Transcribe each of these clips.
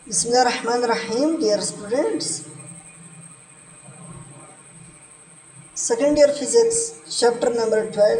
Bismillahirrahmanirrahim, dear students. Second year physics, chapter number 12,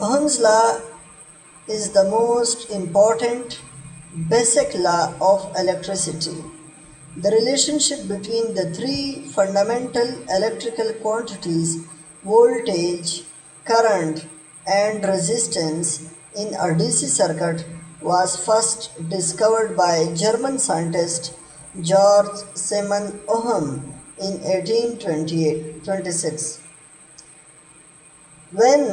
Ohm's law is the most important basic law of electricity. The relationship between the three fundamental electrical quantities, voltage, current, and resistance in a DC circuit was first discovered by German scientist Georg Siemens Ohm in 1826. When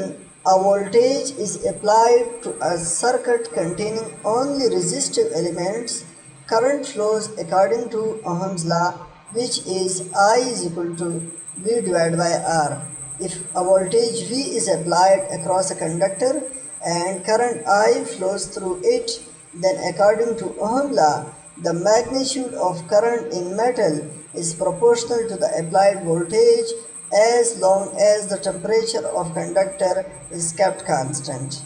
a voltage is applied to a circuit containing only resistive elements, current flows according to Ohm's law, which is I is equal to V divided by R. If a voltage V is applied across a conductor and current I flows through it, then according to Ohm's law, the magnitude of current in metal is proportional to the applied voltage as long as the temperature of conductor is kept constant.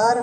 R।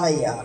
IR।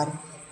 R।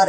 R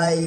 I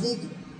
V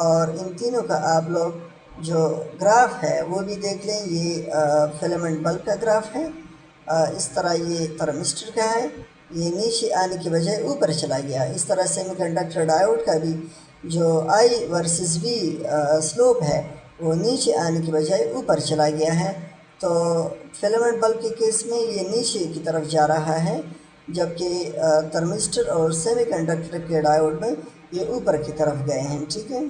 اور ان تینوں کا آپ لوگ جو graph ہے وہ بھی دیکھ لیں. یہ فلامنٹ بلب کا گراف ہے. اس طرح یہ تھرمسٹر کا ہے. یہ نیچے آنے کی بجائے اوپر چلا گیا. اس طرح سیمی کنڈکٹر ڈائیوڈ کا بھی جو آئی ورسز وی سلوپ ہے وہ نیچے آنے کی بجائے اوپر چلا گیا ہے. تو فلامنٹ بلب کے کیس میں یہ نیچے کی طرف جا رہا ہے، جبکہ تھرمسٹر اور سیمی کنڈکٹر کے ڈائیوڈ میں یہ اوپر کی طرف گئے ہیں. ٹھیک ہے.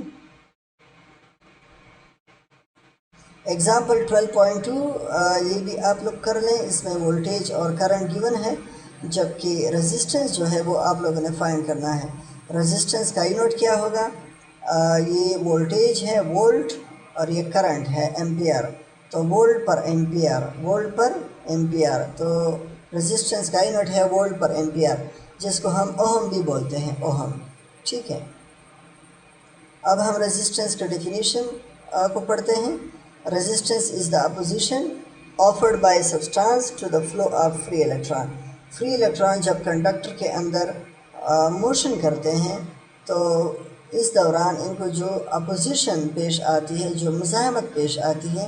ایگزامپل 12.2 یہ بھی آپ لوگ کر لیں. اس میں وولٹیج اور کرنٹ گیون ہے، جبکہ رزسٹنس جو ہے وہ آپ لوگوں نے فائنڈ کرنا ہے. رزسٹنس کا نوٹ کیا ہوگا؟ یہ وولٹیج ہے وولٹ اور یہ کرنٹ ہے ایمپیئر. تو وولٹ پر ایمپیئر، وولٹ پر ایمپیئر. تو رزسٹنس کا نوٹ ہے وولٹ پر ایمپیئر، جس کو ہم اوہم بھی بولتے ہیں، اوہم. ٹھیک ہے. اب ہم رزسٹنس کے ڈیفینیشن کو پڑھتے ہیں. Resistance is the opposition offered by a substance to the flow of free electron. Free electron جب کنڈکٹر کے اندر موشن کرتے ہیں تو اس دوران ان کو جو اپوزیشن پیش آتی ہے، جو مزاحمت پیش آتی ہے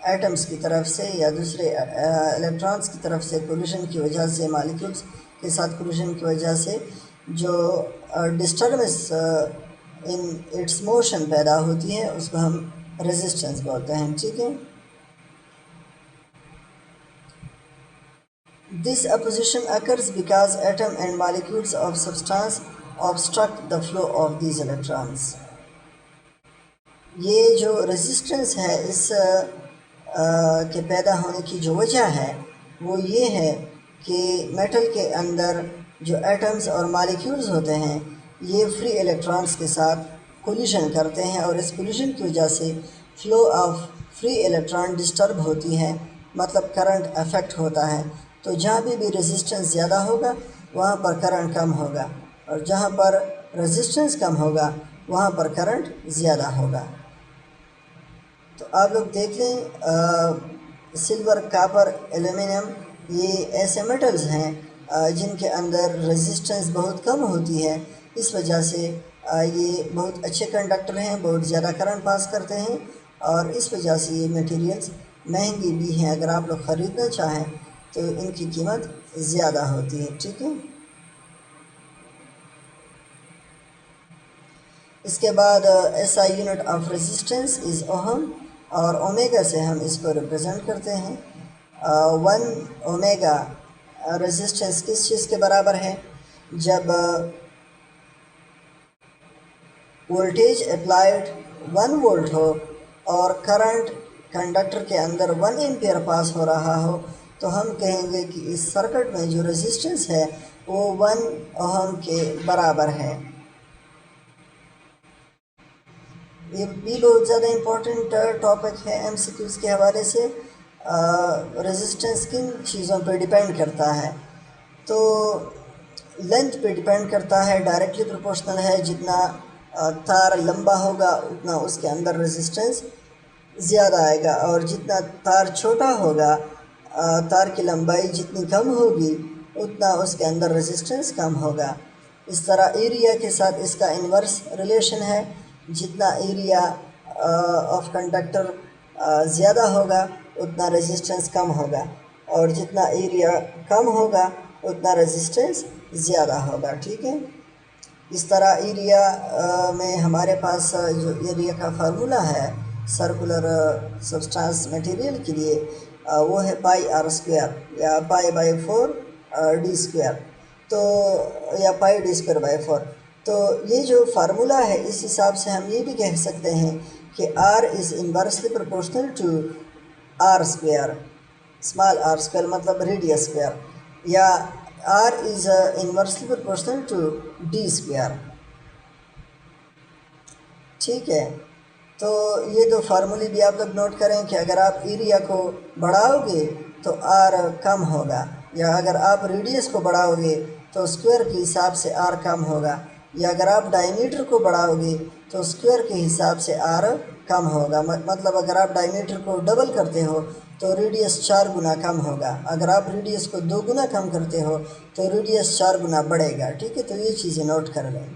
ایٹمز کی طرف سے یا دوسرے الیکٹرانز کی طرف سے، کولیشن کی وجہ سے، مالیکولز کے ساتھ کولیشن کی وجہ سے جو ڈسٹربنس ان اٹس موشن پیدا ہوتی ہے، اس کو ہم ریزسٹنس بولتے ہیں. ٹھیک ہے. This opposition occurs because atom and molecules of substance obstruct the flow of these electrons. یہ جو ریزسٹنس ہے اس کے پیدا ہونے کی جو وجہ ہے وہ یہ ہے کہ میٹل کے اندر جو ایٹمز اور مالیکیولز ہوتے ہیں یہ فری الیکٹرانز کے ساتھ کولیشن کرتے ہیں، اور اس کولیشن کی وجہ سے flow of free electron disturb ہوتی ہے، مطلب کرنٹ افیکٹ ہوتا ہے. تو جہاں بھی ریزسٹنس زیادہ ہوگا وہاں پر کرنٹ کم ہوگا، اور جہاں پر ریزسٹنس کم ہوگا وہاں پر کرنٹ زیادہ ہوگا. تو آپ لوگ دیکھ لیں سلور، کاپر، ایلومینیم یہ ایسے میٹلز ہیں جن کے اندر ریزسٹنس بہت کم ہوتی ہے. اس وجہ سے یہ بہت اچھے کنڈکٹر ہیں، بہت زیادہ کرنٹ پاس کرتے ہیں، اور اس وجہ سے یہ میٹیریلز مہنگی بھی ہیں. اگر آپ لوگ خریدنا چاہیں تو ان کی قیمت زیادہ ہوتی ہے. ٹھیک ہے. اس کے بعد S I unit of resistance is ohm, اور اومیگا سے ہم اس کو ریپرزینٹ کرتے ہیں. 1 اومیگا ریزسٹنس کس چیز کے برابر ہے؟ جب وولٹیج اپلائیڈ 1 وولٹ ہو اور کرنٹ کنڈکٹر کے اندر 1 ایمپیئر پاس ہو رہا ہو تو ہم کہیں گے کہ اس سرکٹ میں جو ریزسٹنس ہے وہ 1 اوہم کے برابر ہے. یہ بھی بہت زیادہ امپورٹنٹ ٹاپک ہے ایم سی کیوز کے حوالے سے. ریزسٹنس کن چیزوں پہ ڈیپینڈ کرتا ہے؟ تو لینتھ پہ ڈیپینڈ کرتا ہے، ڈائریکٹلی پروپورشنل ہے. جتنا تار لمبا ہوگا اتنا اس کے اندر ریزسٹنس زیادہ آئے گا، اور جتنا تار چھوٹا ہوگا، تار کی لمبائی جتنی کم ہوگی اتنا اس کے اندر ریزسٹنس کم ہوگا. اس طرح ایریا کے ساتھ اس کا انورس ریلیشن ہے. جتنا ایریا آف کنڈکٹر زیادہ ہوگا اتنا ریزسٹنس کم ہوگا، اور جتنا ایریا کم ہوگا اتنا ریزسٹنس زیادہ ہوگا. ٹھیک ہے. اس طرح ایریا میں ہمارے پاس جو ایریا کا فارمولا ہے سرکولر سبسٹانس میٹیریل کے لیے وہ ہے پائی آر اسکوائر، یا پائی بائی 4 ڈی اسکوائر، تو یا پائی ڈی اسکوائر بائی 4. تو یہ جو فارمولا ہے اس حساب سے ہم یہ بھی کہہ سکتے ہیں کہ R is inversely proportional to R square, small R square مطلب ریڈیس اسکوائر، یا R is inversely proportional to D square. ٹھیک ہے. تو یہ دو فارمولے بھی آپ لوگ نوٹ کریں کہ اگر آپ ایریا کو بڑھاؤ گے تو آر کم ہوگا، یا اگر آپ ریڈیس کو بڑھاؤ گے تو اسکوائر کے حساب سے آر کم ہوگا، یا اگر آپ ڈائیمیٹر کو بڑھاؤ گے تو اسکوائر کے حساب سے آر کم ہوگا. مطلب اگر آپ ڈائیمیٹر کو ڈبل کرتے ہو تو ریڈیس 4 گنا کم ہوگا، اگر آپ ریڈیس کو 2 گنا کم کرتے ہو تو ریڈیس 4 گنا بڑھے گا. ٹھیک ہے. تو یہ چیزیں نوٹ کر لیں.